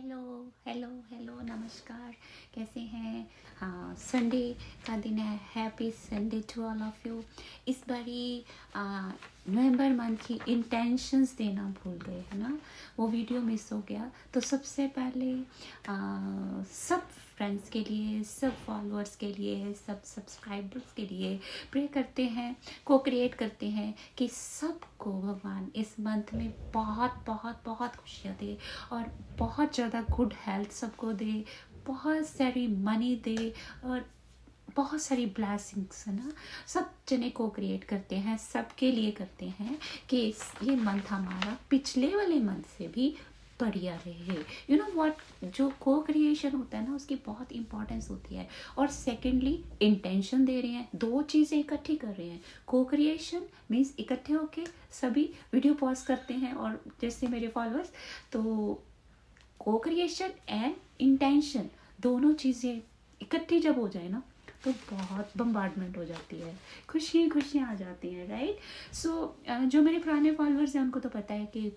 Hello hello hello नमस्कार। कैसे हैं? हाँ, संडे का दिन है। Happy Sunday to all of you. इस बारी नवंबर मंथ की इंटेंशंस देना भूल गए, है ना। वो वीडियो मिस हो गया। तो सबसे पहले सब फ्रेंड्स के लिए, सब फॉलोअर्स के लिए, सब सब्सक्राइबर्स के लिए प्रे करते हैं, को क्रिएट करते हैं कि सबको भगवान इस मंथ में बहुत बहुत बहुत खुशियाँ दे और बहुत ज़्यादा गुड हेल्थ सबको दे, बहुत सारी मनी दे और बहुत सारी ब्लेसिंग्स, है ना। सब जने को क्रिएट करते हैं, सबके लिए करते हैं कि ये मंथ हमारा पिछले वाले मंथ से भी बढ़िया रहे। यू नो व्हाट, जो को क्रिएशन होता है ना, उसकी बहुत इंपॉर्टेंस होती है। और सेकेंडली इंटेंशन दे रहे हैं, दो चीज़ें इकट्ठी कर रहे हैं। को क्रिएशन मीन्स इकट्ठे होके सभी वीडियो पॉज करते हैं, और जैसे मेरे फॉलोअर्स, तो को क्रिएशन एंड इंटेंशन दोनों चीज़ें इकट्ठी जब हो जाए ना, तो बहुत बम्बार्डमेंट हो जाती है, खुशियाँ खुशियाँ आ जाती हैं, राइट। सो जो मेरे पुराने फॉलोअर्स हैं उनको तो पता है कि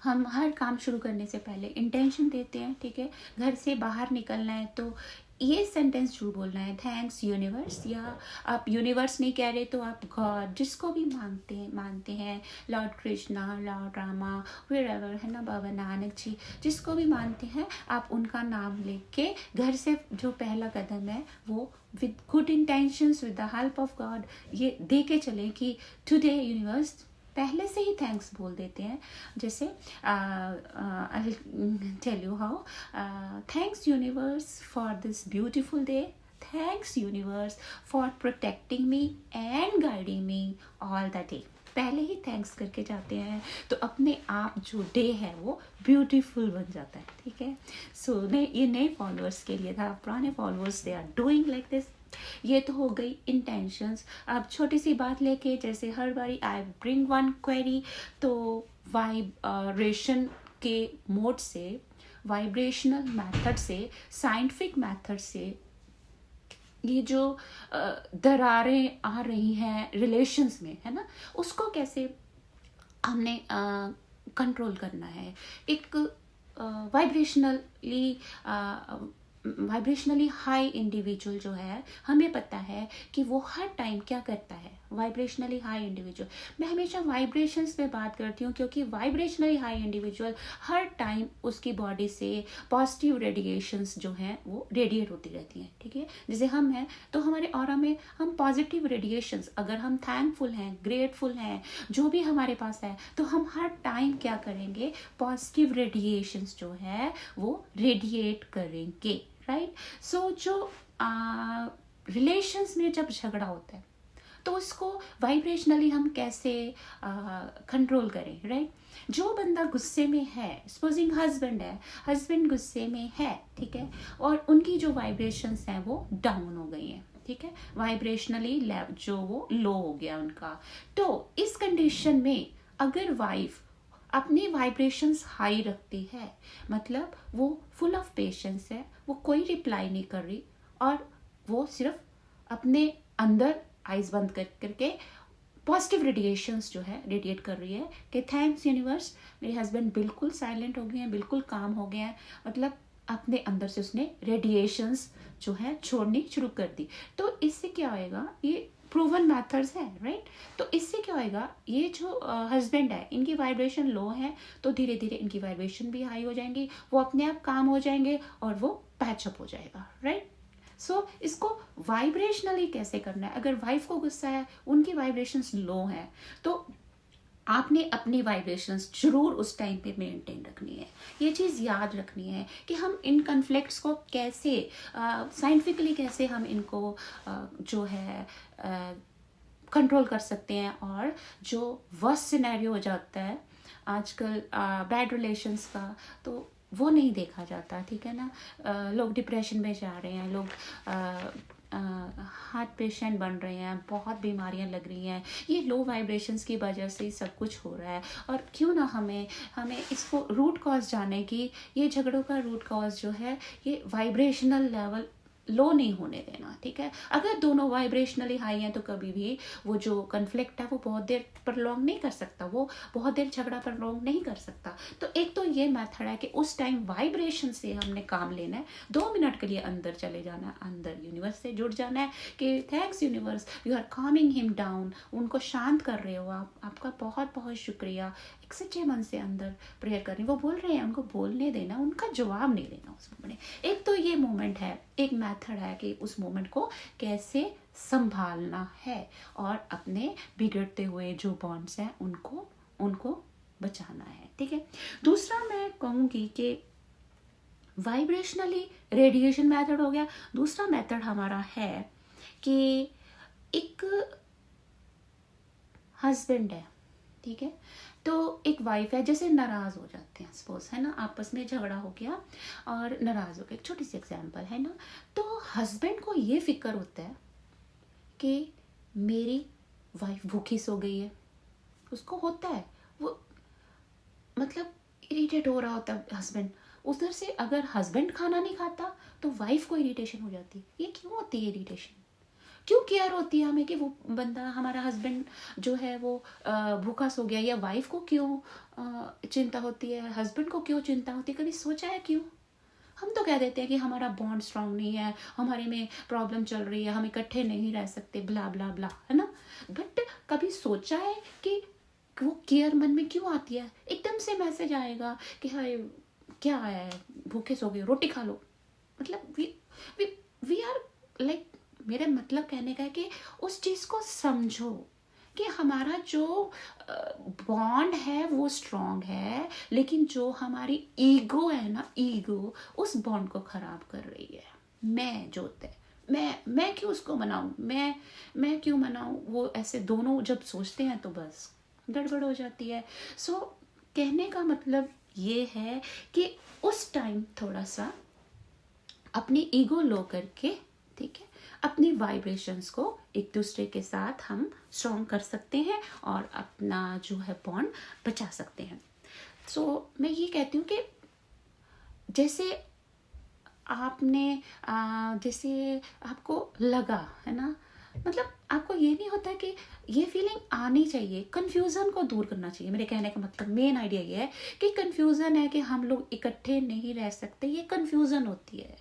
हम हर काम शुरू करने से पहले इंटेंशन देते हैं, ठीक है। घर से बाहर निकलना है तो ये सेंटेंस जरूर बोलना है, थैंक्स यूनिवर्स, या आप यूनिवर्स नहीं कह रहे तो आप गॉड, जिसको भी मानते हैं, Lord Krishna, Lord Rama, wherever, है ना, बाबा नानक जी, जिसको भी मानते हैं आप उनका नाम लेके घर से जो पहला कदम है वो with good intentions, with the help of God ये दे के चलें कि टुडे यूनिवर्स, पहले से ही थैंक्स बोल देते हैं। जैसे I tell you how, thanks universe for this beautiful day, thanks universe for protecting me and guiding me all the day. पहले ही थैंक्स करके जाते हैं तो अपने आप जो डे है वो ब्यूटीफुल बन जाता है, ठीक है। सो ये नए फॉलोअर्स के लिए था, पुराने followers they are doing like this. ये तो हो गई इंटेंशंस। अब छोटी सी बात लेके, जैसे हर बारी आई ब्रिंग वन क्वेरी, तो वाइब्रेशन के मोड से, वाइब्रेशनल मेथड से, साइंटिफिक मेथड से ये जो दरारें आ रही हैं रिलेशंस में, है ना, उसको कैसे हमने कंट्रोल करना है। एक वाइब्रेशनली हाई इंडिविजुअल जो है, हमें पता है कि वो हर टाइम क्या करता है। वाइब्रेशनली हाई इंडिविजुअल, मैं हमेशा वाइब्रेशंस पे बात करती हूँ क्योंकि वाइब्रेशनली हाई इंडिविजुअल हर टाइम उसकी बॉडी से पॉजिटिव रेडिएशंस जो हैं वो रेडिएट होती रहती हैं, ठीक है। जैसे हम हैं तो हमारे ऑरा में हम पॉजिटिव रेडिएशंस, अगर हम थैंकफुल हैं, ग्रेटफुल हैं, जो भी हमारे पास है, तो हम हर टाइम क्या करेंगे, पॉजिटिव रेडिएशंस जो है वो रेडिएट करेंगे, राइट। सो जो रिलेशंस में जब झगड़ा होता है तो उसको वाइब्रेशनली हम कैसे कंट्रोल करें, राइट। जो बंदा गुस्से में है, सपोजिंग हस्बैंड है, हस्बैंड गुस्से में है, ठीक है, और उनकी जो वाइब्रेशंस हैं वो डाउन हो गई हैं, ठीक है, वाइब्रेशनली जो वो लो हो गया उनका। तो इस कंडीशन में अगर वाइफ अपनी वाइब्रेशंस हाई रखती है, मतलब वो फुल ऑफ पेशेंस है, वो कोई रिप्लाई नहीं कर रही और वो सिर्फ अपने अंदर आइज बंद करके पॉजिटिव रेडिएशंस जो है रेडिएट कर रही है कि थैंक्स यूनिवर्स, मेरे हस्बैंड बिल्कुल साइलेंट हो गए हैं, बिल्कुल काम हो गए हैं, मतलब अपने अंदर से उसने रेडिएशंस जो है छोड़नी शुरू कर दी। तो इससे क्या होएगा, ये प्रूवन मेथड्स है, राइट। तो इससे क्या होएगा, ये जो हस्बैंड है इनकी वाइब्रेशन लो है तो धीरे धीरे इनकी वाइब्रेशन भी हाई हो जाएंगी, वो अपने आप काम हो जाएंगे और वो पैचअप हो जाएगा, राइट। सो इसको वाइब्रेशनली कैसे करना है, अगर वाइफ को गुस्सा है, उनकी वाइब्रेशंस लो है, तो आपने अपनी वाइब्रेशंस जरूर उस टाइम पे मेंटेन रखनी है। ये चीज़ याद रखनी है कि हम इन कन्फ्लिक्ट्स को कैसे साइंटिफिकली कैसे हम इनको जो है कंट्रोल कर सकते हैं, और जो वर्स्ट सिनेरियो हो जाता है आजकल बैड रिलेशंस का, तो वो नहीं देखा जाता, ठीक है ना। लोग डिप्रेशन में जा रहे हैं, लोग हार्ट पेशेंट बन रहे हैं, बहुत बीमारियां लग रही हैं, ये लो वाइब्रेशंस की वजह से सब कुछ हो रहा है। और क्यों ना हमें इसको रूट कॉज जाने की, ये झगड़ों का रूट कॉज जो है ये वाइब्रेशनल लेवल लो नहीं होने देना, ठीक है। अगर दोनों वाइब्रेशनली हाई हैं तो कभी भी वो जो कन्फ्लिक्ट है वो बहुत देर प्रलॉन्ग नहीं कर सकता, वो बहुत देर झगड़ा प्रलॉन्ग नहीं कर सकता। तो एक तो ये मेथड है कि उस टाइम वाइब्रेशन से हमने काम लेना है, 2 मिनट के लिए अंदर चले जाना है, अंदर यूनिवर्स से जुड़ जाना है कि thanks universe, you are calming him down, उनको शांत कर रहे हो आप, आपका बहुत बहुत शुक्रिया। एक सच्चे मन से अंदर प्रेयर करनी, वो बोल रहे हैं उनको बोलने देना, उनका जवाब नहीं देना उस मोमेंट। एक तो ये मोमेंट है, एक मेथड है कि उस मोमेंट को कैसे संभालना है और अपने बिगड़ते हुए जो बॉन्ड्स हैं उनको उनको बचाना है, ठीक है। दूसरा मैं कहूँगी कि वाइब्रेशनली रेडिएशन मेथड हो गया। दूसरा मेथड हमारा है कि एक हस्बैंड है, ठीक है, तो एक वाइफ है, जैसे नाराज हो जाते हैं सपोज, है ना, आपस में झगड़ा हो गया और नाराज हो गए, एक छोटी सी एग्जांपल है ना, तो हस्बैंड को ये फिक्र होता है कि मेरी वाइफ भूखी सो गई है, उसको होता है, वो मतलब इरिटेट हो रहा होता है हस्बैंड। उधर से अगर हस्बैंड खाना नहीं खाता तो वाइफ को इरिटेशन हो जाती है। ये क्यों होती है इरिटेशन, क्यों केयर होती है हमें कि वो बंदा हमारा हस्बैंड जो है वो भूखा सो गया, या वाइफ को क्यों चिंता होती है, हस्बैंड को क्यों चिंता होती है, कभी सोचा है क्यों? हम तो कह देते हैं कि हमारा बॉन्ड स्ट्रांग नहीं है, हमारे में प्रॉब्लम चल रही है, हम इकट्ठे नहीं रह सकते, ब्ला ब्ला ब्ला, है ना। बट कभी सोचा है कि वो केयर मन में क्यों आती है? एकदम से मैसेज आएगा कि हाय क्या आया है, भूखे सो गए, रोटी खा लो, मतलब वी आर लाइक, मेरा मतलब कहने का है कि उस चीज़ को समझो कि हमारा जो बॉन्ड है वो स्ट्रांग है, लेकिन जो हमारी ईगो है ना, ईगो उस बॉन्ड को खराब कर रही है। मैं जो होता है, मैं क्यों उसको मनाऊं, मैं क्यों मनाऊं, वो ऐसे दोनों जब सोचते हैं तो बस गड़बड़ हो जाती है। सो कहने का मतलब ये है कि उस टाइम थोड़ा सा अपनी ईगो लो करके, ठीक है, अपनी वाइब्रेशंस को एक दूसरे के साथ हम स्ट्रॉन्ग कर सकते हैं और अपना जो है बॉन्ड बचा सकते हैं। सो मैं ये कहती हूँ कि जैसे आपने जैसे आपको लगा है ना, मतलब आपको ये नहीं होता कि ये फीलिंग आनी चाहिए, कन्फ्यूज़न को दूर करना चाहिए। मेरे कहने का मतलब मेन आइडिया ये है कि कन्फ्यूज़न है कि हम लोग इकट्ठे नहीं रह सकते, ये कन्फ्यूज़न होती है।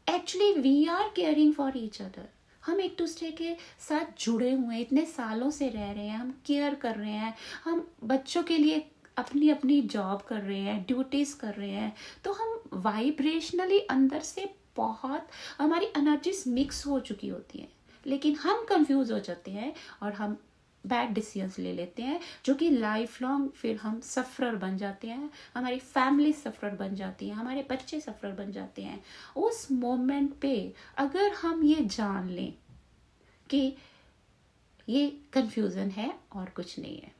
Actually we are caring for each other, हम एक दूसरे के साथ जुड़े हुए हैं, इतने सालों से रह रहे हैं, हम केयर कर रहे हैं, हम बच्चों के लिए अपनी अपनी जॉब कर रहे हैं, ड्यूटीज़ कर रहे हैं, तो हम वाइब्रेशनली अंदर से बहुत हमारी एनर्जीज मिक्स हो चुकी होती हैं, लेकिन हम कंफ्यूज हो जाते हैं और हम बैड डिसीजंस ले लेते हैं, जो कि लाइफ लॉन्ग फिर हम सफ़रर बन जाते हैं, हमारी फैमिली सफ़रर बन जाती है, हमारे बच्चे सफ़रर बन जाते हैं। उस मोमेंट पे अगर हम ये जान लें कि ये कंफ्यूजन है और कुछ नहीं है।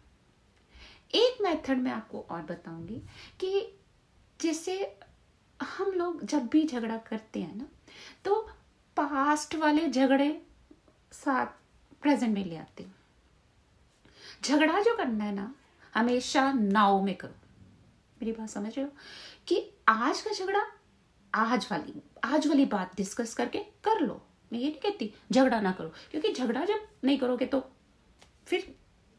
एक मेथड मैं आपको और बताऊंगी कि जैसे हम लोग जब भी झगड़ा करते हैं ना, तो पास्ट वाले झगड़े साथ प्रेजेंट में ले आते हैं। झगड़ा जो करना है ना, हमेशा नाउ में करो। मेरी बात समझ रहे हो कि आज का झगड़ा आज वाली बात डिस्कस करके कर लो। मैं ये नहीं कहती झगड़ा ना करो, क्योंकि झगड़ा जब नहीं करोगे तो फिर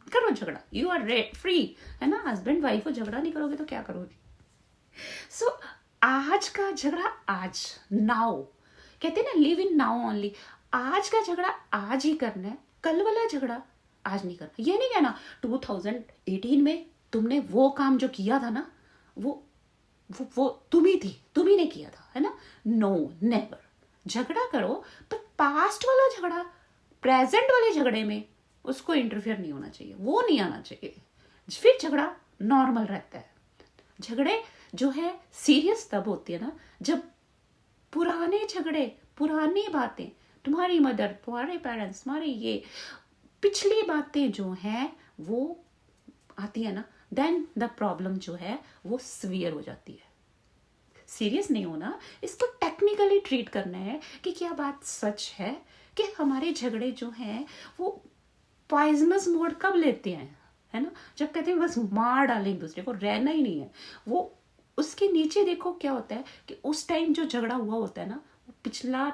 करो झगड़ा, यू आर फ्री, है ना। हस्बैंड वाइफ को झगड़ा नहीं करोगे तो क्या करोगे? सो आज का झगड़ा आज, नाउ कहते हैं ना, लिव इन नाउ ओनली। आज का झगड़ा आज ही करना है, कल वाला झगड़ा आज नहीं करना। ये नहीं कहना 2018 में तुमने वो काम जो किया था ना, वो तुम ही ने किया था, है ना। No, never. झगड़ा करो पर पास्ट वाला झगड़ा प्रेजेंट वाले झगड़े में उसको इंटरफेयर नहीं होना चाहिए, वो नहीं आना चाहिए, फिर झगड़ा नॉर्मल रहता है। झगड़े जो है सीरियस तब होती है ना, जब पुराने झगड़े, पुरानी बातें, तुम्हारी मदर, तुम्हारे पेरेंट्स, तुम्हारे ये पिछली बातें जो हैं वो आती है ना, देन द प्रॉब्लम जो है वो सीवियर हो जाती है। सीरियस नहीं होना, इसको टेक्निकली ट्रीट करना है कि क्या बात सच है कि हमारे झगड़े जो हैं वो पॉइजनस मोड कब लेते हैं, है ना, जब कहते हैं बस मार डालें एक दूसरे को, रहना ही नहीं है। वो उसके नीचे देखो क्या होता है कि उस टाइम जो झगड़ा हुआ होता है ना, वो पिछला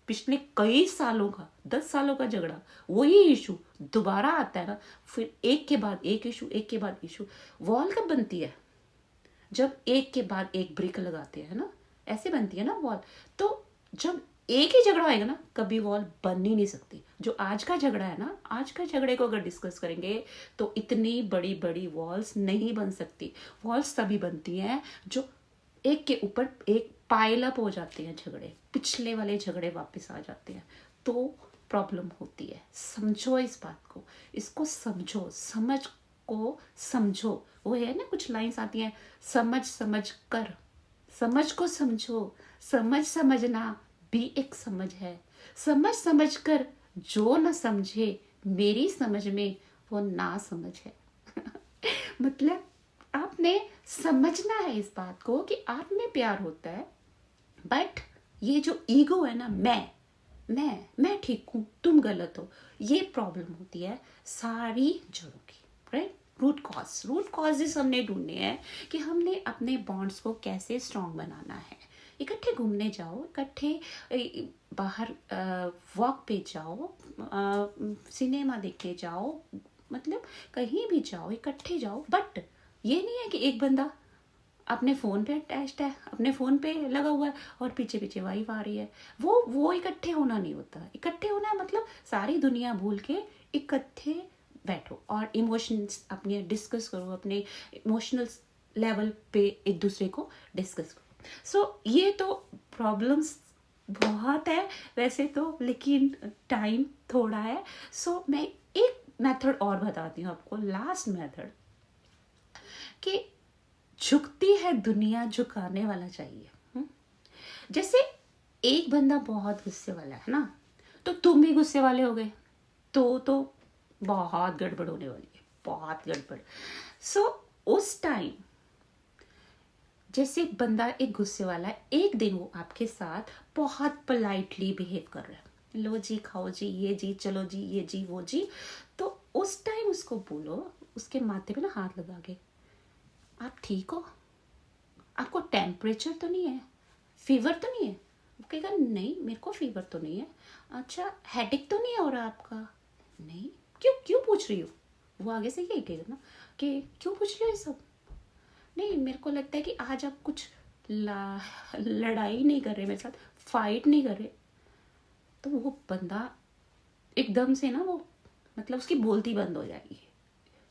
पिछले कई सालों का 10 सालों का झगड़ा, वही इशू दोबारा आता है ना, फिर एक के बाद एक इशू, एक के बाद इशू। वॉल कब बनती है? जब एक के बाद एक ब्रिक लगाते हैं ना, ऐसे बनती है ना वॉल। तो जब एक ही झगड़ा आएगा ना, कभी वॉल बन ही नहीं सकती। जो आज का झगड़ा है ना, आज का झगड़े को अगर डिस्कस करेंगे तो इतनी बड़ी बड़ी वॉल्स नहीं बन सकती। वॉल्स तभी बनती हैं जो एक के ऊपर एक पाइल अप हो जाते हैं झगड़े, पिछले वाले झगड़े वापस आ जाते हैं, तो प्रॉब्लम होती है। समझो इस बात को, इसको समझो, समझ को समझो। वो है ना, कुछ लाइंस आती हैं, समझ समझ कर, समझ को समझो, समझ समझना भी एक समझ है। समझ समझ कर जो न समझे, मेरी समझ में वो ना समझ है। मतलब आपने समझना है इस बात को कि आप में प्यार होता है, बट ये जो ईगो है ना, मैं ठीक हूं, तुम गलत हो, ये प्रॉब्लम होती है सारी जड़ों की, राइट। रूट कॉजेस हमने ढूंढने हैं कि हमने अपने बॉन्ड्स को कैसे स्ट्रांग बनाना है। इकट्ठे घूमने जाओ, इकट्ठे बाहर वॉक पे जाओ, सिनेमा देखने जाओ, मतलब कहीं भी जाओ, इकट्ठे जाओ। बट ये नहीं है कि एक बंदा अपने फ़ोन पे अटैच्ड है, अपने फ़ोन पे लगा हुआ है और पीछे पीछे वाइफ आ रही है। वो इकट्ठे होना नहीं होता। इकट्ठे होना है मतलब सारी दुनिया भूल के इकट्ठे बैठो और इमोशंस अपने डिस्कस करो, अपने इमोशनल लेवल पे एक दूसरे को डिस्कस करो। सो ये तो प्रॉब्लम्स बहुत है वैसे तो, लेकिन टाइम थोड़ा है। सो मैं एक मेथड और बताती हूँ आपको, लास्ट मेथड, कि झुकती है दुनिया, झुकाने वाला चाहिए। जैसे एक बंदा बहुत गुस्से वाला है ना, तो तुम भी गुस्से वाले हो गए, तो बहुत गड़बड़ होने वाली है, बहुत गड़बड़। सो उस टाइम जैसे बंदा एक गुस्से वाला है, एक दिन वो आपके साथ बहुत पोलाइटली बिहेव कर रहा है, लो जी खाओ जी, ये जी, चलो जी, ये जी, वो जी, तो उस टाइम उसको बोलो, उसके माथे पे ना हाथ लगा के, आप ठीक हो? आपको टेम्परेचर तो नहीं है, फीवर तो नहीं है? वो कहेगा नहीं मेरे को फीवर तो नहीं है। अच्छा हेडेक तो नहीं हो रहा आपका? नहीं। क्यों क्यों पूछ रही हो? वो आगे से यही कहेगा ना कि क्यों पूछ रही हो ये सब? नहीं मेरे को लगता है कि आज आप कुछ लड़ाई नहीं कर रहे मेरे साथ, फाइट नहीं कर रहे। तो वो बंदा एकदम से ना, वो मतलब उसकी बोलती बंद हो जाएगी,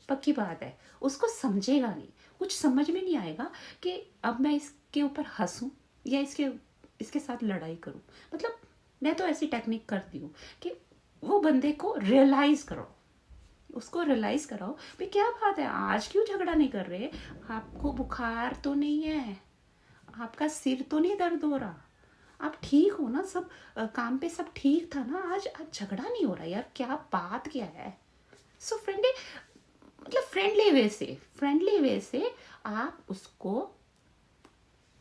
पक्की बात है। उसको समझेगा नहीं, कुछ समझ में नहीं आएगा कि अब मैं इसके ऊपर हंसूं या इसके साथ लड़ाई करूं। मतलब मैं तो ऐसी टेक्निक करती हूँ कि वो बंदे को रियलाइज करो, उसको रियलाइज कराओ भाई क्या बात है, आज क्यों झगड़ा नहीं कर रहे? आपको बुखार तो नहीं है, आपका सिर तो नहीं दर्द हो रहा, आप ठीक हो ना, सब काम पे सब ठीक था ना, आज झगड़ा नहीं हो रहा यार, क्या बात क्या है? सो फ्रेंडली, मतलब फ्रेंडली वे से आप उसको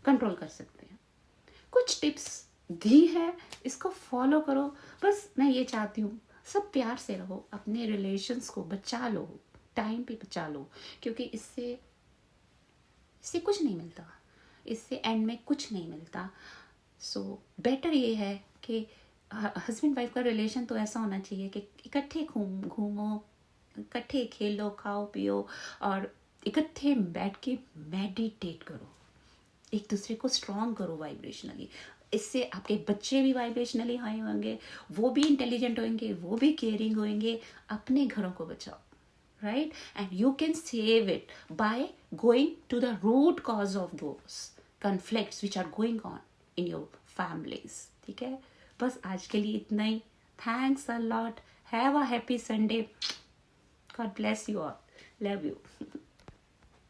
कंट्रोल कर सकते हैं। कुछ टिप्स दी है, इसको फॉलो करो। बस मैं ये चाहती हूँ सब प्यार से रहो, अपने रिलेशंस को बचा लो, टाइम पे बचा लो, क्योंकि इससे कुछ नहीं मिलता, इससे एंड में कुछ नहीं मिलता। सो बेटर ये है कि हस्बैंड वाइफ का रिलेशन तो ऐसा होना चाहिए कि इकट्ठे घूमो, इकट्ठे खेलो, खाओ पियो, और इकट्ठे बैठ के मेडिटेट करो, एक दूसरे को स्ट्रॉन्ग करो वाइब्रेशनली। इससे आपके बच्चे भी वाइब्रेशनली हाई होंगे, वो भी इंटेलिजेंट होंगे, वो भी केयरिंग होंगे। अपने घरों को बचाओ, right? And you can save it by going to the root cause of those conflicts which are going on in your families. ठीक है, बस आज के लिए इतना ही। Thanks a lot, have a happy Sunday, God bless you all, love you.